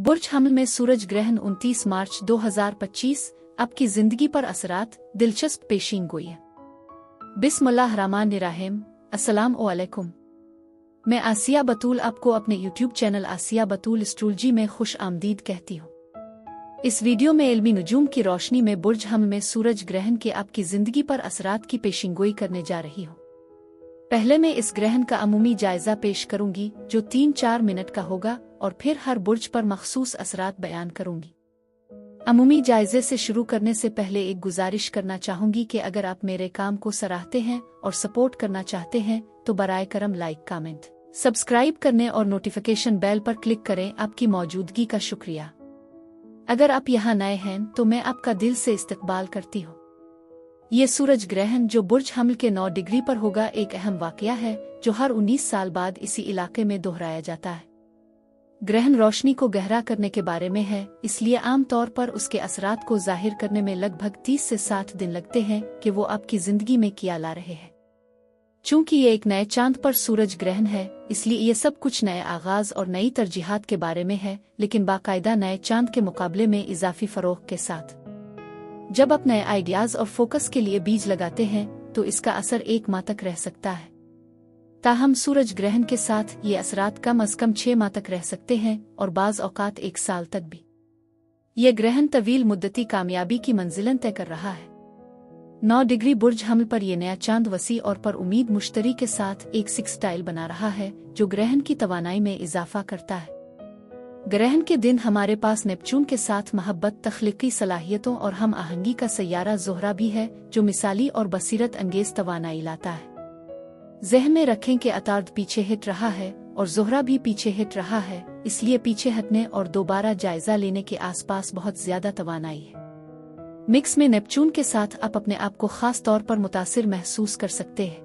बुर्ज हमल में सूरज ग्रहण 29 मार्च 2025 आपकी जिंदगी पर असरात दिलचस्प पेशीन गोई है। बिस्मिल्लाहिर्रहमानिर्रहीम। अस्सलाम वालेकुम। मैं आसिया बतूल आपको अपने YouTube चैनल आसिया बतूल एस्ट्रोलॉजी में खुश आमदीद कहती हूँ। इस वीडियो में इल्मी नुजूम की रोशनी में बुर्ज हमल में सूरज ग्रहण के आपकी जिंदगी पर असरात की पेशिनगोई करने जा रही हूँ। पहले मैं इस ग्रहण का अमूमी जायजा पेश करूंगी जो 3-4 मिनट का होगा और फिर हर बुर्ज पर मखसूस असरात बयान करूंगी। अमूमी जायजे से शुरू करने से पहले एक गुजारिश करना चाहूंगी कि अगर आप मेरे काम को सराहते हैं और सपोर्ट करना चाहते हैं तो बराए करम लाइक, कमेंट, सब्सक्राइब करने और नोटिफिकेशन बेल पर क्लिक करें। आपकी मौजूदगी का शुक्रिया। अगर आप यहाँ नए हैं तो मैं आपका दिल से इस्तकबाल करती हूँ। ये सूरज ग्रहण जो बुर्ज हमल के 9 डिग्री पर होगा एक अहम वाकया है जो हर 19 साल बाद इसी इलाके में दोहराया जाता है। ग्रहण रोशनी को गहरा करने के बारे में है, इसलिए आम तौर पर उसके असरात को जाहिर करने में लगभग 30 से 60 दिन लगते हैं कि वो आपकी जिंदगी में क्या ला रहे हैं। चूंकि ये एक नए चांद पर सूरज ग्रहण है, इसलिए ये सब कुछ नए आगाज और नई तरजीहात के बारे में है, लेकिन बाकायदा नए चांद के मुकाबले में इजाफी फरोग के साथ। जब आप नए आइडियाज और फोकस के लिए बीज लगाते हैं तो इसका असर 1 माह तक रह सकता है। ताहम सूरज ग्रहण के साथ ये असरात कम अज कम 6 माह तक रह सकते हैं और बाज औकात 1 साल तक भी। ये ग्रहण तवील मुद्दती कामयाबी की मंजिलन तय कर रहा है। 9 डिग्री बुर्ज हमल पर यह नया चांद वसी और पर उम्मीद मुश्तरी के साथ एक सेक्सटाइल बना रहा है जो ग्रहण की तवानाई में इजाफा करता है। ग्रहण के दिन हमारे पास नेपच्यून के साथ महब्बत, तख्लीकी सलाहियतों और हम आहंगी का सैयारा ज़ोहरा भी है जो मिसाली और बसीरत अंगेज तवानाई लाता है। ज़हन में रखें कि अतार्द पीछे हट रहा है और ज़ोहरा भी पीछे हट रहा है, इसलिए पीछे हटने और दोबारा जायजा लेने के आसपास बहुत ज्यादा तवानाई है। मिक्स में नेपच्यून के साथ आप अपने आप को खास तौर पर मुतासिर महसूस कर सकते हैं।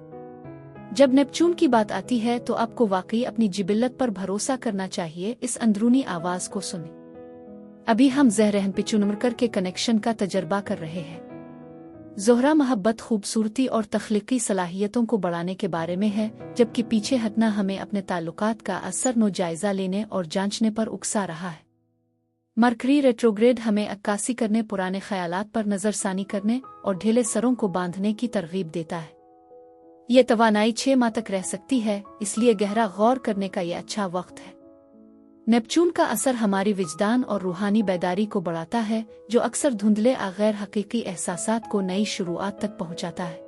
जब नेपच्यून की बात आती है तो आपको वाकई अपनी जिबिल्लत पर भरोसा करना चाहिए। इस अंदरूनी आवाज को सुने। अभी हम ज़हरहन पिचुनमरकर के कनेक्शन का तजर्बा कर रहे हैं। ज़ोहरा महब्बत, खूबसूरती और तख्लीकी सलाहियतों को बढ़ाने के बारे में है, जबकि पीछे हटना हमें अपने ताल्लुकात का असर नो जायजा लेने और जांचने पर उकसा रहा है। मरकरी रेट्रोग्रेड हमें अक्कासी करने, पुराने ख्यालात पर नजरसानी करने और ढीले सरों को बांधने की तरगीब देता है। ये तवानाई 6 माह तक रह सकती है, इसलिए गहरा गौर करने का यह अच्छा वक्त है। नेपच्यून का असर हमारी विजदान और रूहानी बेदारी को बढ़ाता है जो अक्सर धुंधले गैर हकीकी एहसासात को नई शुरुआत तक पहुंचाता है।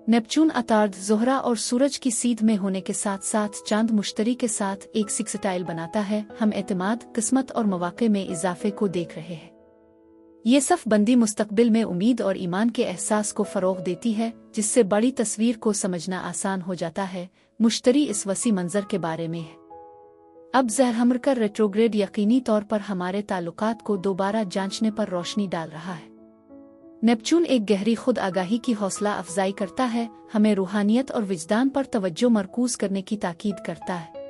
नेपच्यून अतार्द, ज़ोहरा और सूरज की सीध में होने के साथ साथ चांद मुश्तरी के साथ एक सेक्सटाइल बनाता है। हम एतमाद, किस्मत और मौक़े में इजाफे को देख रहे हैं। ये सफ बंदी मुस्तकबिल में उम्मीद और ईमान के एहसास को फ़रोग़ देती है, जिससे बड़ी तस्वीर को समझना आसान हो जाता है। मुश्तरी इस वसी मंजर के बारे में है। अब ज़हरहमरकर रेट्रोग्रेड यकीनी तौर पर हमारे ताल्लुकात को दोबारा जांचने पर रोशनी डाल रहा है। नेपच्यून एक गहरी खुद आगाही की हौसला अफजाई करता है, हमें रूहानियत और विजदान पर तवज्जो मरकूज करने की ताकीद करता है।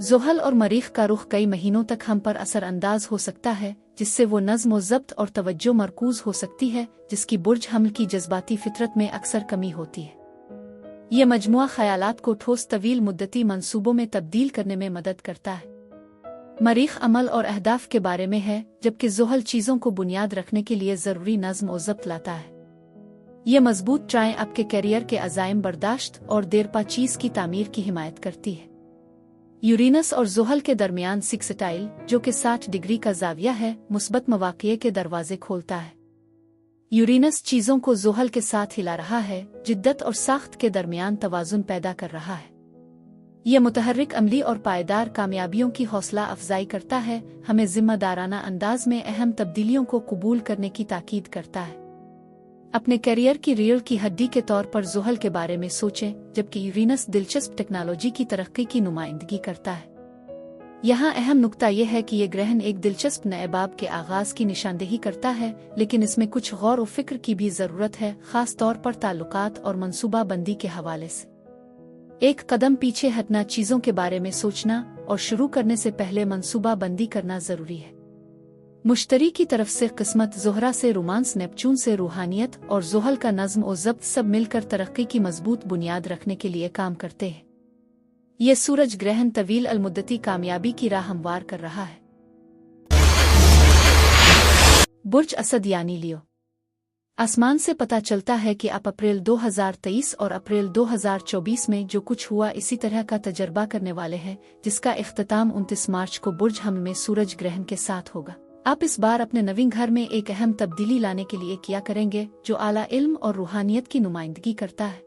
ज़ुहल और मरीख का रुख कई महीनों तक हम पर असरअंदाज हो सकता है, जिससे वो नज़्म व ज़ब्त और तवज्जो मरकूज हो सकती है जिसकी बुर्ज हमल की जज्बाती फितरत में अक्सर कमी होती है। ये मजमुआ ख़यालात को ठोस तवील मुद्दती मंसूबों में तब्दील करने में मदद करता है। मरीख अमल और अहदाफ के बारे में है, जबकि ज़ुहल चीज़ों को बुनियाद रखने के लिए ज़रूरी नज़्म व ज़ब्त लाता है। ये मजबूत ट्राएं आपके कैरियर के अज़ाइम, बर्दाश्त और देरपा चीज़ की तामीर की हिमायत करती है। यूरेनस और ज़ुहल के दरमियान सेक्सटाइल जो कि 60 डिग्री का ज़ाविया है, मुस्बत मवाक़िए के दरवाजे खोलता है। यूरेनस चीज़ों को ज़ुहल के साथ हिला रहा है, जिद्दत और साख्त के दरमियान तवाज़ुन पैदा कर रहा है। यह मुतहर्रिक, अमली और पायदार कामयाबियों की हौसला अफजाई करता है, हमें जिम्मेदाराना अंदाज में अहम तब्दीलियों को कबूल करने की ताकीद करता है। अपने करियर की रीढ़ की हड्डी के तौर पर ज़ुहल के बारे में सोचें, जबकि यूरेनस दिलचस्प टेक्नोलॉजी की तरक्की की नुमाइंदगी करता है। यहाँ अहम नुक्ता यह है कि यह ग्रहण एक दिलचस्प नए बाब के आगाज की निशानदेही करता है, लेकिन इसमें कुछ गौर व फिक्र की भी ज़रूरत है, खास तौर पर ताल्लुकात और मनसूबा बंदी के हवाले से। एक कदम पीछे हटना, चीज़ों के बारे में सोचना और शुरू करने से पहले मनसूबा बंदी करना ज़रूरी है। मुश्तरी की तरफ से किस्मत, ज़ोहरा से रोमांस, नेपच्यून से रूहानियत और ज़ुहल का नज़्म और ज़ब्त सब मिलकर तरक्की की मजबूत बुनियाद रखने के लिए काम करते हैं। ये सूरज ग्रहण तवील अलमुद्दती कामयाबी की राह हमवार कर रहा है। बुर्ज असद यानी लियो। आसमान से पता चलता है कि आप अप्रैल 2023 और अप्रैल 2024 में जो कुछ हुआ इसी तरह का तजर्बा करने वाले हैं, जिसका इख्तिताम 29 मार्च को बुर्ज हम में सूरज ग्रहण के साथ होगा। आप इस बार अपने नवीन घर में एक अहम तब्दीली लाने के लिए किया करेंगे जो आला इल्म और रूहानियत की नुमाइंदगी करता है।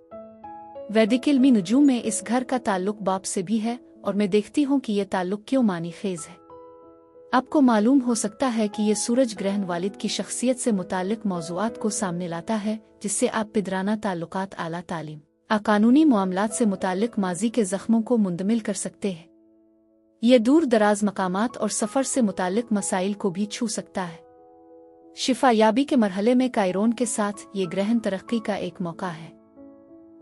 वैदिक इल्मी नुजूम में इस घर का ताल्लुक बाप से भी है और मैं देखती हूँ कि यह ताल्लुक क्यों मानी खेज है। आपको मालूम हो सकता है कि ये सूरज ग्रहण वालिद की शख्सियत से मुताल्लिक मौज़ूआत को सामने लाता है, जिससे आप पिदराना ताल्लुकात, आला तालीम, कानूनी मामलात से मुताल्लिक माजी के जख्मों को मुंदमिल कर सकते हैं। ये दूर दराज मकामात और सफ़र से मुताल्लिक मसाइल को भी छू सकता है। शिफा याबी के मरहले में कायरोन के साथ ये ग्रहण तरक्की का एक मौका है।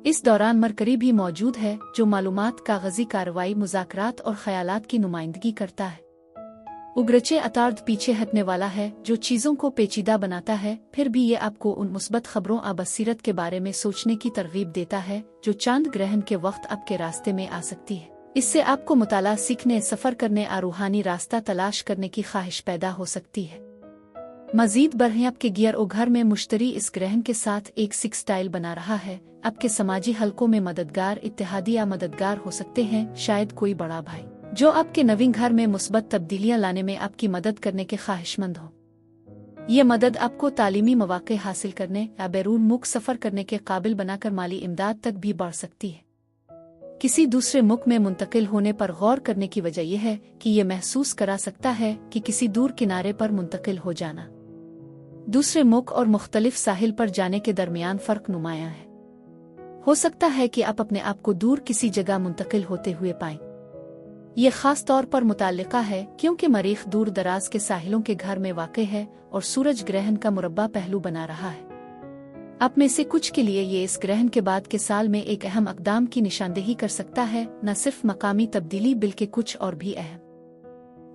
इस दौरान मरकरी भी मौजूद है जो मालूमात, कागजी कार्रवाई, मुज़ाकरात और ख़यालात की नुमाइंदगी करता है। उग्रचे अतार्द पीछे हटने वाला है जो चीज़ों को पेचीदा बनाता है, फिर भी ये आपको उन मुस्बत खबरों बसीरत के बारे में सोचने की तरगीब देता है जो चांद ग्रहण के वक्त आपके रास्ते में आ सकती है। इससे आपको मुताला सीखने, सफ़र करने, रूहानी रास्ता तलाश करने की ख्वाहिश पैदा हो सकती है। मजीद बढ़ें, आपके गियर ओ घर में मुश्तरी इस ग्रहण के साथ एक सिक्स स्टाइल बना रहा है। आपके समाजी हलकों में मददगार, इत्तेहादी या मददगार हो सकते हैं, शायद कोई बड़ा भाई जो आपके नवीन घर में मुस्बत तब्दीलियां लाने में आपकी मदद करने के ख्वाहिशमंद हो। ये मदद आपको तालीमी मौक़े हासिल करने या बैरून मुल्क सफ़र करने के काबिल बनाकर माली इमदाद तक भी बढ़ सकती है। किसी दूसरे मुल्क में मुंतकिल होने पर गौर करने की वजह यह है कि ये महसूस करा सकता है कि किसी दूर किनारे पर मुंतकिल हो जाना दूसरे मुल्क और मुख्तलिफ साहिल पर जाने के दरमियान फ़र्क नुमाया है। हो सकता है कि आप अपने आप को दूर किसी जगह मुंतकिल होते हुए पाएं। ये खास तौर पर मुताल्लिका है क्योंकि मरीख दूर दराज के साहिलों के घर में वाक़ है और सूरज ग्रहण का मुरब्बा पहलू बना रहा है। आप में से कुछ के लिए ये इस ग्रहण के बाद के साल में एक अहम अक़दाम की निशानदेही कर सकता है, न सिर्फ मकामी तब्दीली बल्कि कुछ और भी अहम।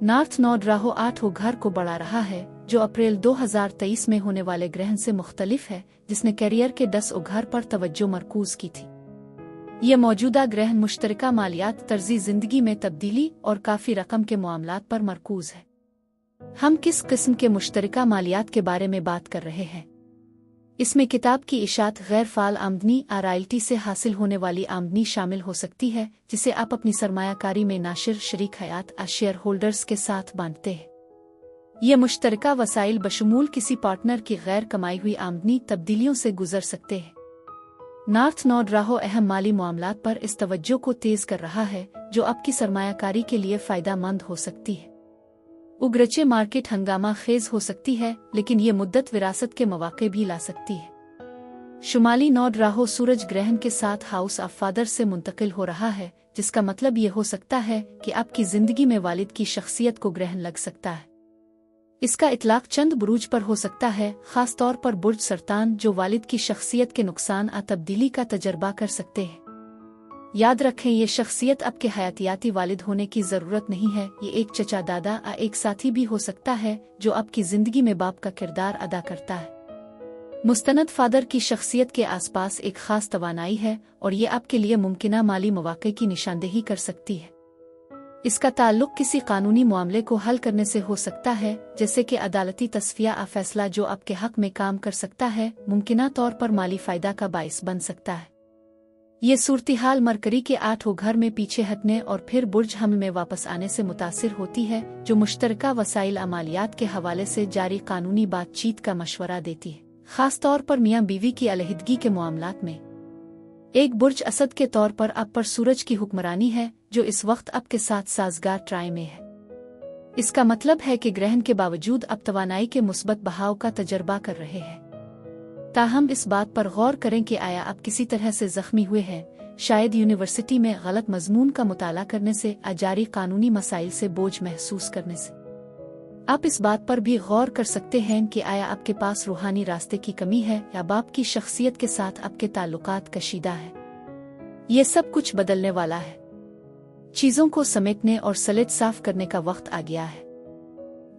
नॉर्थ नोड राहो 8 घर को बढ़ा रहा है जो अप्रैल 2023 में होने वाले ग्रहण से मुख्तलिफ है, जिसने कैरियर के 10 घर पर तवज्जो मरकूज की थी। ये मौजूदा ग्रहण मुश्तरका मालियात, तर्ज़ी ज़िंदगी में तब्दीली और काफ़ी रकम के मामलात पर मरकूज है। हम किस किस्म के मुश्तरका मालियात के बारे में बात कर रहे हैं? इसमें किताब की इशात, गैर फ़ाल आमदनी, रॉयल्टी से हासिल होने वाली आमदनी शामिल हो सकती है, जिसे आप अपनी सरमायाकारी में नाशिर, शरीक हयात, शेयर होल्डर्स के साथ बांटते हैं। ये मुश्तरका वसाइल बशमूल किसी पार्टनर की गैर कमाई हुई आमदनी तब्दीलियों से गुजर सकते हैं। नॉर्थ नोड राहो अहम माली मामलात पर इस तवज्जो को तेज कर रहा है जो आपकी सरमायाकारी के लिए फ़ायदा मंद हो सकती है। उग्रचे मार्केट हंगामा खेज हो सकती है, लेकिन ये मुद्दत विरासत के मौक़े भी ला सकती है। शुमाली नोड राहो सूरज ग्रहण के साथ हाउस ऑफ फादर से मुंतकिल हो रहा है, जिसका मतलब ये हो सकता है कि आपकी ज़िंदगी में वालिद की शख्सियत को ग्रहण लग सकता है। इसका इतलाक चंद बुरूज पर हो सकता है, खास तौर पर बुर्ज सरतान जो वालिद की शख्सियत के नुकसान तब्दीली का तजर्बा कर सकते हैं। याद रखें, ये शख्सियत आपके हयातियाती वालिद होने की ज़रूरत नहीं है। ये एक चचा, दादा, एक साथी भी हो सकता है जो आपकी ज़िंदगी में बाप का किरदार अदा करता है। मुस्तनद फादर की शख्सियत के आसपास एक ख़ास तवानाई है और ये आपके लिए मुमकिना माली मौक़े की निशानदेही कर सकती है। इसका ताल्लुक किसी कानूनी मामले को हल करने से हो सकता है, जैसे कि अदालती तस्फिया फैसला जो आपके हक में काम कर सकता है, मुमकिना तौर पर माली फ़ायदा का बाइस बन सकता है। ये सूरत-ए-हाल मरकरी के 8 घर में पीछे हटने और फिर बुर्ज हम में वापस आने से मुतासिर होती है, जो मुश्तरका वसाइल अमालियात के हवाले से जारी कानूनी बातचीत का मशवरा देती है, खास तौर पर मियाँ बीवी की अलहदगी के मामलात में। एक बुर्ज असद के तौर पर आप पर सूरज की हुक्मरानी है जो इस वक्त आपके साथ साजगार ट्राई में है। इसका मतलब है कि ग्रहण के बावजूद आप तवानाई के मुस्बत बहाव का तजर्बा कर रहे हैं। ताहम इस बात पर गौर करें कि आया आप किसी तरह से जख्मी हुए हैं, शायद यूनिवर्सिटी में गलत मजमून का मुताला करने से, जारी कानूनी मसाइल से बोझ महसूस करने से। आप इस बात पर भी गौर कर सकते हैं कि आया आपके पास रूहानी रास्ते की कमी है या बाप की शख्सियत के साथ आपके ताल्लुकात कशीदा है। ये सब कुछ बदलने वाला है। चीज़ों को समेटने और सलेट साफ करने का वक्त आ गया है।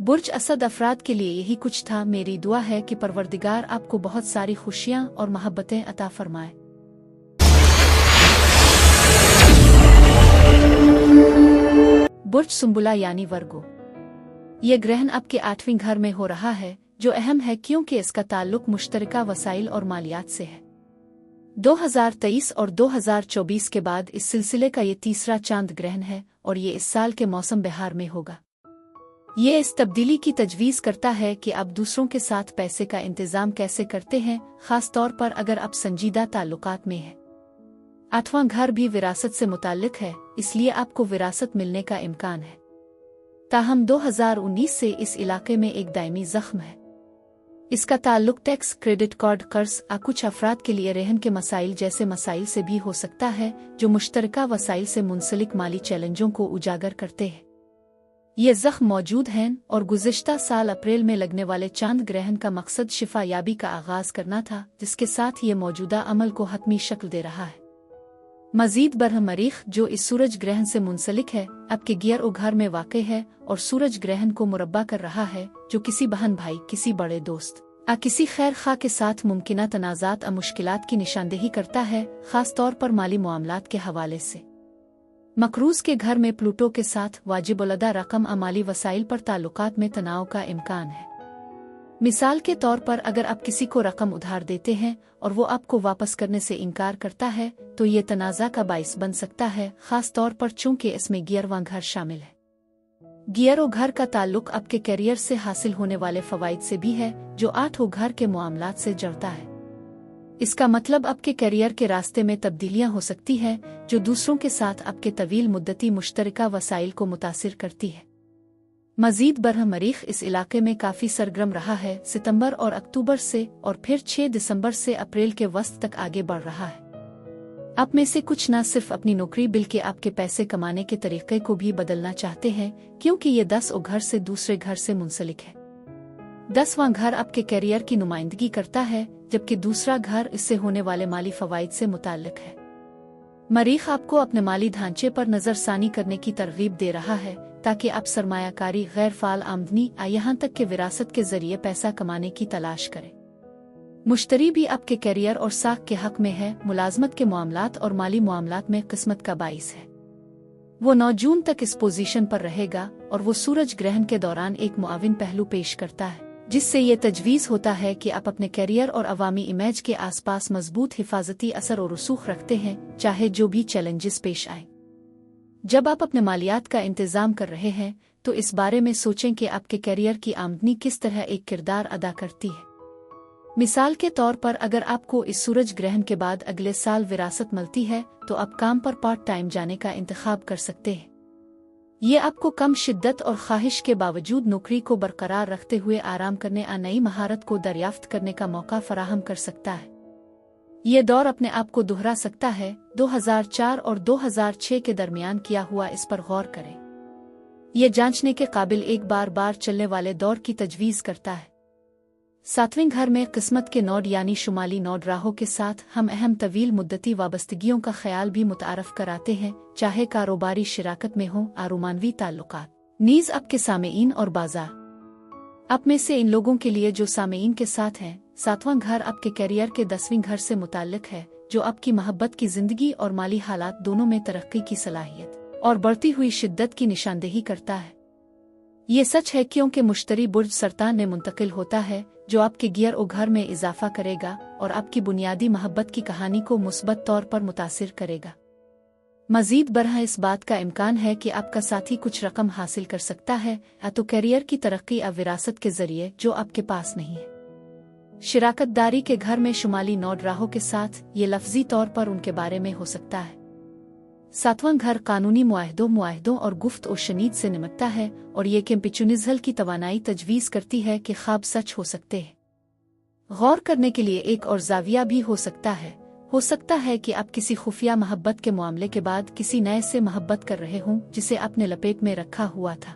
बुर्ज असद अफराद के लिए यही कुछ था। मेरी दुआ है कि परवरदिगार आपको बहुत सारी खुशियाँ और मोहब्बतें अता फरमाए। बुर्ज सुंबुला यानी वर्गो। ये ग्रहण आपके 8वें घर में हो रहा है, जो अहम है क्योंकि इसका ताल्लुक मुश्तरका वसाइल और मालियात से है। 2023 और 2024 के बाद इस सिलसिले का ये तीसरा चांद ग्रहण है और ये इस साल के मौसम बहार में होगा। ये इस तब्दीली की तजवीज़ करता है कि आप दूसरों के साथ पैसे का इंतज़ाम कैसे करते हैं, ख़ास तौर पर अगर आप संजीदा ताल्लुकात में हैं। 8वां घर भी विरासत से मुताल्लिक है, इसलिए आपको विरासत मिलने का इम्कान है। ताहम 2019 से इस इलाके में एक दायमी ज़ख्म है। इसका ताल्लुक टैक्स, क्रेडिट कार्ड, कर्ज या कुछ अफराद के लिए रहन के मसाइल जैसे मसाइल से भी हो सकता है, जो मुश्तरका वसाइल से मुंसलिक माली चैलेंजों को उजागर करते हैं। ये ज़ख्म मौजूद हैं और गुज़िश्ता साल अप्रैल में लगने वाले चांद ग्रहण का मकसद शिफा याबी का आगाज़ करना था, जिसके साथ ये मौजूदा अमल को हतमी शक्ल दे रहा है। मजीद बरह मरीख, जो इस सूरज ग्रहण से मुंसलिक है, आपके गियर ओ घर में वाक़ है और सूरज ग्रहण को मुरब्बा कर रहा है, जो किसी बहन भाई, किसी बड़े दोस्त या किसी खैर खा के साथ मुमकिना तनाज़ात और मुश्किलात की निशानदेही करता है, ख़ास तौर पर माली मामलात के हवाले से। मकरूज़ के घर में प्लूटो के साथ वाजिब-उल-अदा रकम अमाली वसाइल पर ताल्लुकात में तनाव का इम्कान है। मिसाल के तौर पर अगर आप किसी को रकम उधार देते हैं और वो आपको वापस करने से इनकार करता है, तो ये तनाज़ा का बाइस बन सकता है, ख़ास तौर पर चूँकि इसमें गियरवां घर शामिल है। गियरो घर का ताल्लुक आपके करियर से हासिल होने वाले फ़वाइद से भी है, जो 8 घर के मामलात से जुड़ता है। इसका मतलब आपके करियर के रास्ते में तब्दीलियां हो सकती हैं, जो दूसरों के साथ आपके तवील मुद्दती मुश्तरका वसाइल को मुतासिर करती है। मजीद बरह मरीख इस इलाके में काफ़ी सरगर्म रहा है, सितंबर और अक्टूबर से, और फिर 6 दिसंबर से अप्रैल के वस्त तक आगे बढ़ रहा है। आप में से कुछ न सिर्फ अपनी नौकरी बल्कि आपके पैसे कमाने के तरीके को भी बदलना चाहते हैं, क्योंकि ये 10 घर से दूसरे घर से मुंसलिक है। 10वां घर आपके करियर की नुमाइंदगी करता है, जबकि दूसरा घर इससे होने वाले माली फ़वाइद से मुताल्लिक है। मरीख आपको अपने माली ढांचे पर नज़रसानी करने की तरगीब दे रहा है, ताकि आप सरमायाकारी, गैर फाल आमदनी या यहाँ तक कि विरासत के जरिए पैसा कमाने की तलाश करें। मुश्तरी भी आपके करियर और साख के हक में है, मुलाजमत के मामलात और माली मामलात में किस्मत का बाइस है। वो 9 जून तक इस पोजीशन पर रहेगा और वो सूरज ग्रहण के दौरान एक मुआविन पहलू पेश करता है, जिससे ये तजवीज़ होता है कि आप अपने करियर और अवामी इमेज के आसपास मजबूत हिफाजती असर और रसूख रखते हैं, चाहे जो भी चैलेंजेस पेश आए। जब आप अपने मालियात का इंतज़ाम कर रहे हैं, तो इस बारे में सोचें कि आपके करियर की आमदनी किस तरह एक किरदार अदा करती है। मिसाल के तौर पर अगर आपको इस सूरज ग्रहण के बाद अगले साल विरासत मिलती है, तो आप काम पर पार्ट टाइम जाने का इंतखाब कर सकते हैं। ये आपको कम शिद्दत और ख्वाहिश के बावजूद नौकरी को बरकरार रखते हुए आराम करने और नई महारत को दरियाफ्त करने का मौका फराहम कर सकता है। ये दौर अपने आप को दोहरा सकता है। 2004 और 2006 के दरमियान किया हुआ इस पर गौर करें। ये जांचने के काबिल एक बार चलने वाले दौर की तजवीज़ करता है। 7वें घर में किस्मत के नोड यानी शुमाली नोड राहों के साथ हम अहम तवील मुद्दती वाबस्तगियों का ख्याल भी मुतारफ कराते हैं, चाहे कारोबारी शिराकत में हो या रोमानवी ताल्लुकात। नीज आपके सामेईन और बाजार। आप में से इन लोगों के लिए जो सामेईन के साथ हैं, 7वां घर आपके करियर के 10वें घर से मुताल्लिक है, जो आपकी मोहब्बत की जिंदगी और माली हालात दोनों में तरक्की की सलाहियत और बढ़ती हुई शिद्दत की निशानदेही करता है। ये सच है क्योंकि मुश्तरी बुर्ज सरतान में मुंतकिल होता है, जो आपके गियर और घर में इजाफा करेगा और आपकी बुनियादी मोहब्बत की कहानी को मुस्बत तौर पर मुतासिर करेगा। मजीद बरह इस बात का इम्कान है कि आपका साथी कुछ रकम हासिल कर सकता है, या तो करियर की तरक्की या विरासत के जरिए, जो आपके पास नहीं है। शिराकतदारी के घर में शुमाली नोड राहों के साथ ये लफ्जी तौर पर उनके बारे में हो सकता है। 7वां घर कानूनी मुआहदों और गुफ्त और शनीद से निमटता है, और ये कि पिचुनिज़ल की तवानाई तजवीज़ करती है कि ख्वाब सच हो सकते हैं। गौर करने के लिए एक और जाविया भी हो सकता है कि आप किसी खुफिया मोहब्बत के मामले के बाद किसी नए से मोहब्बत कर रहे हों, जिसे आपने लपेट में रखा हुआ था।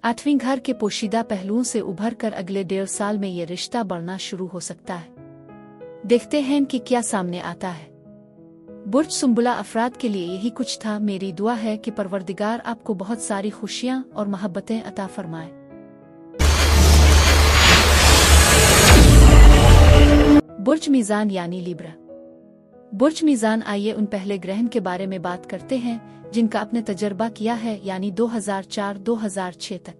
8वें घर के पोशीदा पहलुओं से उभर कर अगले 1.5 साल में ये रिश्ता बढ़ना शुरू हो सकता है। देखते हैं कि क्या सामने आता है। बुर्ज सुंबुला अफराद के लिए यही कुछ था। मेरी दुआ है कि परवरदिगार आपको बहुत सारी खुशियां और मोहब्बतें अता फरमाए। बुर्ज मीज़ान यानी लिब्रा। बुर्ज मीज़ान, आइए उन पहले ग्रहण के बारे में बात करते हैं जिनका आपने तजर्बा किया है, यानी 2004-2006 तक।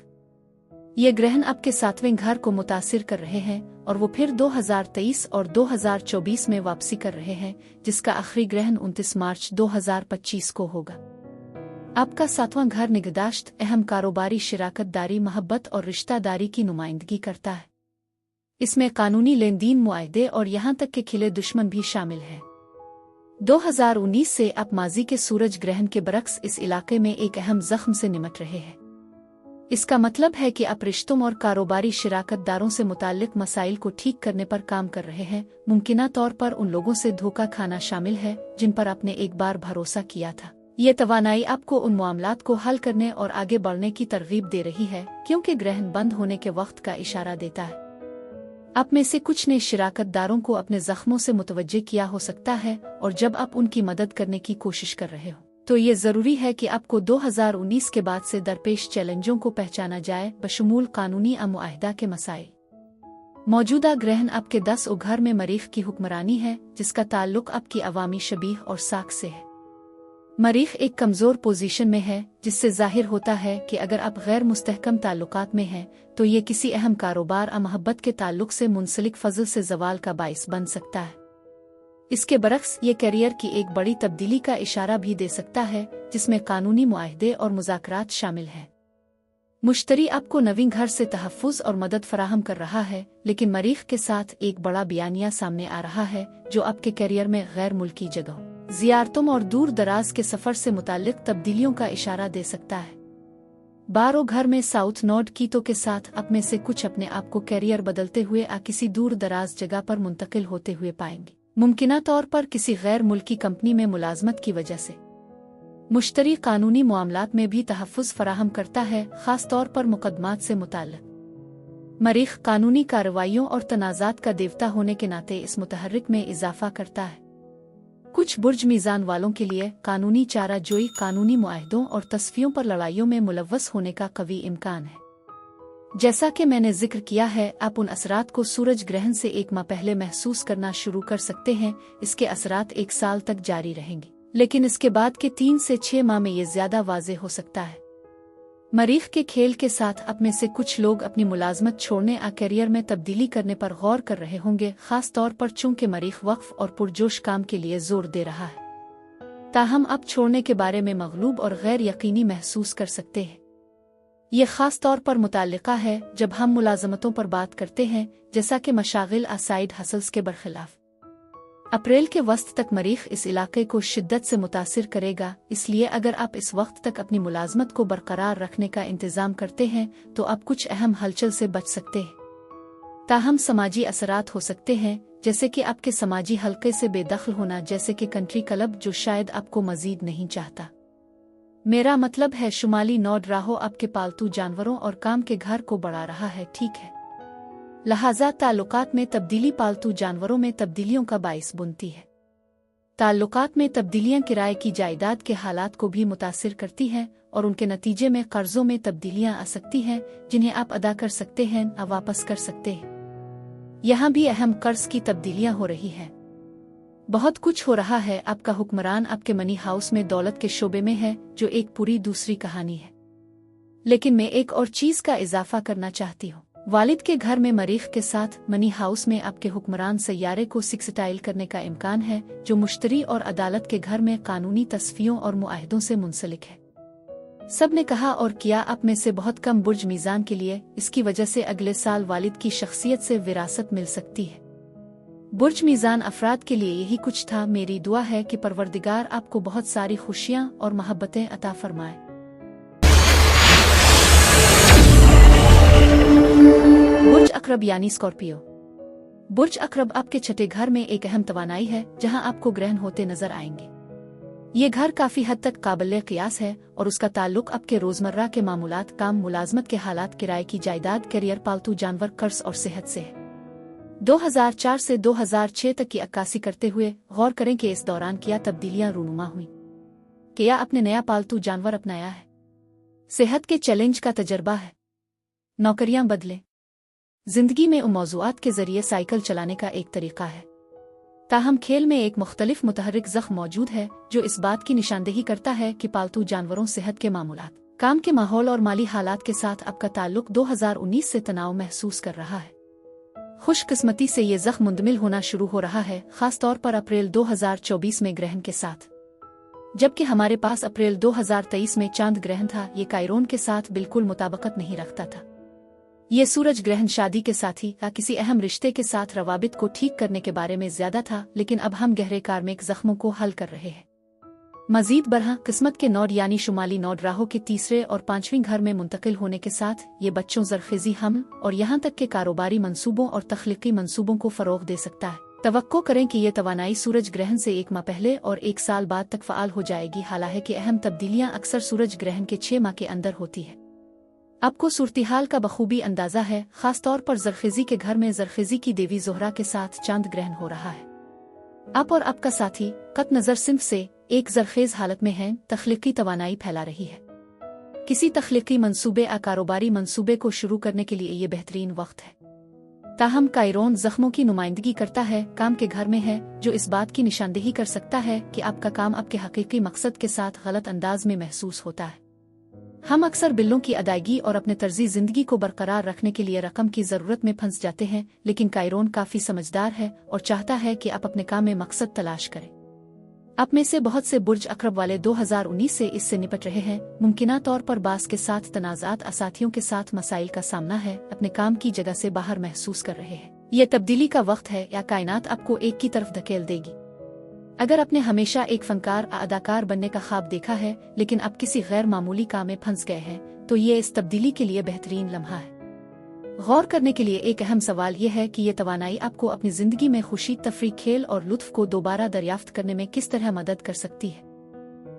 ये ग्रहण आपके 7वें घर को मुतासिर कर रहे हैं और वो फिर 2023 और 2024 में वापसी कर रहे हैं, जिसका आखिरी ग्रहण 29 मार्च 2025 को होगा। आपका 7वां घर निगहदाश्त अहम कारोबारी शिराकतदारी, मोहब्बत और रिश्तेदारी की नुमाइंदगी करता है। इसमें कानूनी लेन देन, मुआहदे और यहाँ तक के खिले दुश्मन भी शामिल हैं। 2019 से आप माजी के सूरज ग्रहण के बरक्स इस इलाके में एक अहम जख्म से निमट रहे हैं। इसका मतलब है कि आप रिश्तों और कारोबारी शिराकतदारों से मुताल्लिक मसाइल को ठीक करने पर काम कर रहे हैं। मुमकिना तौर पर उन लोगों से धोखा खाना शामिल है जिन पर आपने एक बार भरोसा किया था। ये तवानाई आपको उन मामलात को हल करने और आगे बढ़ने की तरगीब दे रही है, क्योंकि ग्रहण बंद होने के वक्त का इशारा देता है। आप में से कुछ ने शिराकतदारों को अपने जख्मों से मुतवज्जे किया हो सकता है, और जब आप उनकी मदद करने की कोशिश कर रहे हो तो ये ज़रूरी है कि आपको 2019 के बाद से दरपेश चैलेंजों को पहचाना जाए, बशमूल कानूनी मुआहदा के मसाइल। मौजूदा ग्रहण आपके 10 घर में मरीख की हुक्मरानी है, जिसका ताल्लुक आपकी अवामी शबीह और साख से है। मरीख एक कमज़ोर पोजीशन में है, जिससे जाहिर होता है कि अगर आप गैर मुस्तहकम ताल्लुकात में हैं तो ये किसी अहम कारोबार मोहब्बत के ताल्लुक से मुंसलिक फजल से जवाल का बाइस बन सकता है। इसके बरक्स ये करियर की एक बड़ी तब्दीली का इशारा भी दे सकता है, जिसमें कानूनी मुआहदे और मुज़ाकरात शामिल हैं। मुश्तरी आपको नवीं घर से तहफ़्फ़ुज़ और मदद फराहम कर रहा है, लेकिन मरीख के साथ एक बड़ा बयानिया सामने आ रहा है जो आपके करियर में गैर मुल्की जगह, ज़ियारतों और दूर दराज के सफ़र से मुताल्लिक तब्दीलियों का इशारा दे सकता है। 12 घर में साउथ नोड कीतो के साथ आप में से कुछ अपने आप को करियर बदलते हुए किसी दूर दराज जगह पर मुंतकिल होते हुए पाएंगे, मुमकिना तौर पर किसी गैर मुल्की कंपनी में मुलाजमत की वजह से। मुश्तरी कानूनी मामलात में भी तहफ़्फ़ुज़ फराहम करता है, ख़ास तौर पर मुकदमात से मुताल्लिक़। मरीख कानूनी कार्रवाइयों और तनाज़ात का देवता होने के नाते इस मुतहर्रिक में इजाफा करता है। कुछ बुर्ज मीज़ान वालों के लिए कानूनी चारा जोई, कानूनी मुआहदों और तस्फियों पर लड़ाइयों में मुलव्वस होने का कवी इम्कान है। जैसा कि मैंने जिक्र किया है, आप उन असरात को सूरज ग्रहण से एक माह पहले महसूस करना शुरू कर सकते हैं। इसके असरात 1 साल तक जारी रहेंगे, लेकिन इसके बाद के 3 से 6 माह में ये ज्यादा वाज़ेह हो सकता है। मरीख के खेल के साथ आप में से कुछ लोग अपनी मुलाजमत छोड़ने करियर में तब्दीली करने पर गौर कर रहे होंगे, खास तौर पर चूंकि मरीख वक्फ और पुरजोश काम के लिए जोर दे रहा है। ताहम आप छोड़ने के बारे में मगलूब और गैर यकीनी महसूस कर सकते हैं। ये खास तौर पर मुताल्लिका है जब हम मुलाजमतों पर बात करते हैं, जैसा कि मशागिल साइड हसल्स के बरखिलाफ। अप्रैल के वस्त तक मरीख इस इलाके को शिद्दत से मुतासिर करेगा, इसलिए अगर आप इस वक्त तक अपनी मुलाजमत को बरकरार रखने का इंतज़ाम करते हैं तो आप कुछ अहम हलचल से बच सकते हैं। ताहम समाजी असरात हो सकते हैं, जैसे कि आपके समाजी हलके से बेदखल होना, जैसे कि कंट्री क्लब, जो शायद आपको मजीद नहीं चाहता। मेरा मतलब है शुमाली नोड राहो आपके पालतू जानवरों और काम के घर को बढ़ा रहा है, ठीक है। लिहाजा ताल्लुकात में तब्दीली पालतू जानवरों में तब्दीलियों का बाइस बुनती है। ताल्लुकात में तब्दीलियां किराए की जायदाद के हालात को भी मुतासिर करती हैं और उनके नतीजे में कर्जों में तब्दीलियां आ सकती हैं, जिन्हें आप अदा कर सकते हैं या वापस कर सकते हैं। यहाँ भी अहम कर्ज की तब्दीलियां हो रही हैं। बहुत कुछ हो रहा है। आपका हुक्मरान आपके मनी हाउस में दौलत के शोबे में है, जो एक पूरी दूसरी कहानी है। लेकिन मैं एक और चीज का इजाफा करना चाहती हूँ। वालिद के घर में मरीख के साथ मनी हाउस में आपके हुक्मरान सैयारे को सिक्सटाइल करने का इम्कान है, जो मुश्तरी और अदालत के घर में कानूनी तस्फियों और मुआहदों से मुंसलिक है। सब ने कहा और किया आप में से बहुत कम बुर्ज मीज़ान के लिए। इसकी वजह से अगले साल वालिद की शख्सियत से विरासत मिल सकती है। बुर्ज मीज़ान अफराद के लिए यही कुछ था। मेरी दुआ है कि परवरदिगार आपको बहुत सारी खुशियाँ और मोहब्बतें अता फरमाए। बुर्ज अकरब यानी स्कॉर्पियो। बुर्ज अकरब आपके छठे घर में एक अहम तवानाई है, जहां आपको ग्रहण होते नजर आएंगे। ये घर काफी हद तक काबिल क़ियास है और उसका ताल्लुक आपके रोजमर्रा के मामूलात, काम, मुलाजमत के हालात, किराए की जायदाद, करियर, पालतू जानवर, कर्ज और सेहत से है। 2004 से 2006 तक की अक्कासी करते हुए गौर करें कि इस दौरान क्या तब्दीलियां रूनुमा हुई। क्या आपने नया पालतू जानवर अपनाया है? सेहत के चैलेंज का तजर्बा है? नौकरियां बदले? जिंदगी में उन मौज़ूआत के जरिए साइकिल चलाने का एक तरीका है। ताहम खेल में एक मुख्तलिफ मुतहर्रिक ज़ख्म मौजूद है, जो इस बात की निशानदेही करता है कि पालतू जानवरों, सेहत के मामूलात, काम के माहौल और माली हालात के साथ आपका ताल्लुक 2019 से तनाव महसूस कर रहा है। खुशकिस्मती से ये ज़ख्म मुंदमिल होना शुरू हो रहा है, खास तौर पर अप्रैल 2024 में ग्रहण के साथ। जबकि हमारे पास अप्रैल 2023 में चांद ग्रहण था, ये कायरोन के साथ बिल्कुल मुताबिकत नहीं रखता था। ये सूरज ग्रहण शादी के साथी या किसी अहम रिश्ते के साथ रवाबित को ठीक करने के बारे में ज्यादा था, लेकिन अब हम गहरे कार्मिक जख्मों को हल कर रहे हैं। मजीद बरहा किस्मत के नोड यानी शुमाली नोड राहु के तीसरे और पांचवीं घर में मुंतकिल होने के साथ ये बच्चों ज़रखेज़ी हमल और यहाँ तक के कारोबारी मंसूबों और तख्लीकी मंसूबों को फ़रोग़ दे सकता है। तवक्को करें कि ये तवानाई सूरज ग्रहण से 1 माह पहले और 1 साल बाद तक फ़आल हो जाएगी। हालांकि अहम तब्दीलियाँ अक्सर सूरज ग्रहण के 6 माह के अंदर होती है। आपको सूरत-ए-हाल का बखूबी अंदाज़ा है, खासतौर पर ज़रखेज़ी के घर में ज़रखेज़ी की देवी ज़ोहरा के साथ चांद ग्रहण हो रहा है। आप और आपका साथी कत नज़र सिंफ से एक ज़रखेज़ हालत में हैं, तख्लीकी तवानाई फैला रही है। किसी तख्लीकी मंसूबे या कारोबारी मंसूबे को शुरू करने के लिए ये बेहतरीन वक्त है। ताहम कायरोन ज़ख्मों की नुमाइंदगी करता है, काम के घर में है, जो इस बात की निशानदेही कर सकता है कि आपका काम आपके हकीकी मकसद के साथ गलत अंदाज में महसूस होता है। हम अक्सर बिलों की अदायगी और अपने तर्जी ज़िंदगी को बरकरार रखने के लिए रकम की ज़रूरत में फंस जाते हैं, लेकिन कायरोन काफ़ी समझदार है और चाहता है कि आप अपने काम में मकसद तलाश करें। आप में से बहुत से बुर्ज अक़रब वाले 2019 से इससे निपट रहे हैं। मुमकिना तौर पर बास के साथ तनाज़ात, साथियों के साथ मसाइल का सामना है, अपने काम की जगह से बाहर महसूस कर रहे हैं। यह तब्दीली का वक्त है या कायनात आपको एक की तरफ धकेल देगी। अगर आपने हमेशा एक फनकार या अदाकार बनने का ख्वाब देखा है, लेकिन अब किसी गैर मामूली काम में फंस गए हैं, तो ये इस तब्दीली के लिए बेहतरीन लम्हा है। गौर करने के लिए एक अहम सवाल यह है कि ये तवानाई आपको अपनी जिंदगी में खुशी, तफरीह, खेल और लुत्फ को दोबारा दरियाफ्त करने में किस तरह मदद कर सकती है।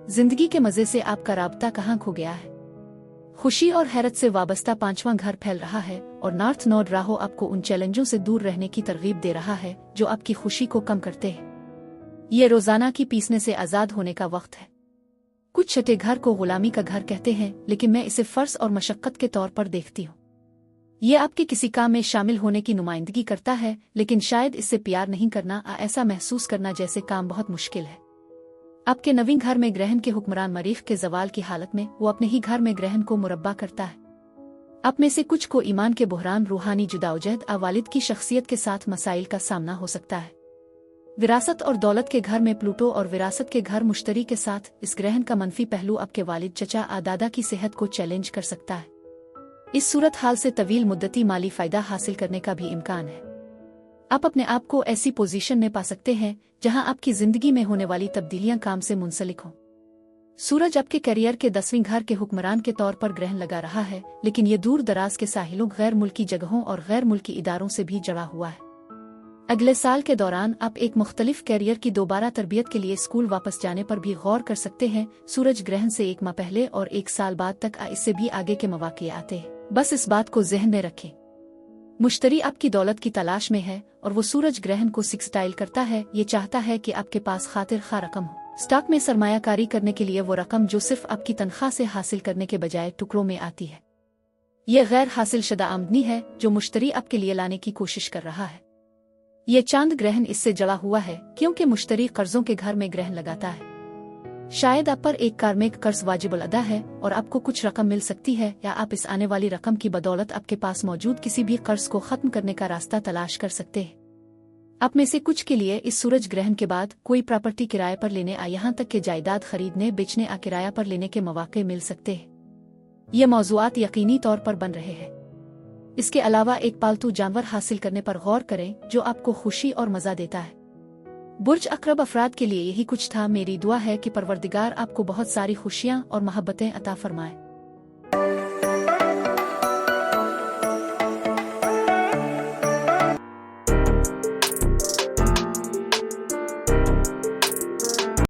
जिंदगी के मजे से आपका राब्ता कहाँ खो गया है। खुशी और हैरत से वाबस्ता 5वां घर फैल रहा है और नॉर्थ नोड राहु आपको उन चैलेंजों से दूर रहने की तरगीब दे रहा है जो आपकी खुशी को कम करते हैं। ये रोजाना की पीसने से आजाद होने का वक्त है। कुछ छठे घर को गुलामी का घर कहते हैं, लेकिन मैं इसे फर्ज और मशक्कत के तौर पर देखती हूँ। ये आपके किसी काम में शामिल होने की नुमाइंदगी करता है, लेकिन शायद इससे प्यार नहीं करना या ऐसा महसूस करना जैसे काम बहुत मुश्किल है। आपके नवीं घर में ग्रहण के हुक्मरान मरीख के जवाल की हालत में वो अपने ही घर में ग्रहण को मुरब्बा करता है। आप में से कुछ को ईमान के बुहरान, रूहानी जुदावजहद या वालिद की शख्सियत के साथ मसाइल का सामना हो सकता है। विरासत और दौलत के घर में प्लूटो और विरासत के घर मुश्तरी के साथ इस ग्रहण का मनफी पहलू आपके वालिद, चचा या दादा की सेहत को चैलेंज कर सकता है। इस सूरत हाल से तवील मुद्दती माली फायदा हासिल करने का भी इम्कान है। आप अपने आप को ऐसी पोजीशन में पा सकते हैं जहां आपकी जिंदगी में होने वाली तब्दीलियां काम से मुंसलिक हों। सूरज आपके करियर के 10वीं घर के हुक्मरान के तौर पर ग्रहण लगा रहा है, लेकिन ये दूर दराज के साहिलों, गैर मुल्की जगहों और गैर मुल्की इदारों से भी जुड़ा हुआ है। अगले साल के दौरान आप एक मुख्तलिफ कैरियर की दोबारा तरबियत के लिए स्कूल वापस जाने पर भी गौर कर सकते हैं। सूरज ग्रहण से 1 माह पहले और 1 साल बाद तक इससे भी आगे के मौके आते हैं। बस इस बात को ज़हन में रखें। मुश्तरी आपकी दौलत की तलाश में है और वो सूरज ग्रहण को सिक्सटाइल करता है। ये चाहता है कि आपके पास खातिर खा रकम हो। स्टॉक में सरमायाकारी करने के लिए वो रकम जो सिर्फ आपकी तनख्वाह से हासिल करने के बजाय टुकड़ों में आती है। ये गैर हासिल शुदा आमदनी है जो मुश्तरी आपके लिए लाने की कोशिश कर रहा है। ये चांद ग्रहण इससे जड़ा हुआ है क्योंकि मुश्तरी कर्जों के घर में ग्रहण लगाता है। शायद आप पर एक कार्मिक कर्ज वाजिबुल अदा है और आपको कुछ रकम मिल सकती है, या आप इस आने वाली रकम की बदौलत आपके पास मौजूद किसी भी कर्ज को खत्म करने का रास्ता तलाश कर सकते हैं। आप में से कुछ के लिए इस सूरज ग्रहण के बाद कोई प्रॉपर्टी किराए पर लेने या यहाँ तक के जायदाद खरीदने, बेचने या किराया पर लेने के मौके मिल सकते हैं। ये मौज़ूआत यकीनी तौर पर बन रहे हैं। इसके अलावा एक पालतू जानवर हासिल करने पर गौर करें जो आपको खुशी और मजा देता है। बुर्ज अक़रब अफराद के लिए यही कुछ था। मेरी दुआ है कि परवरदिगार आपको बहुत सारी खुशियाँ और मोहब्बतें अता फरमाए।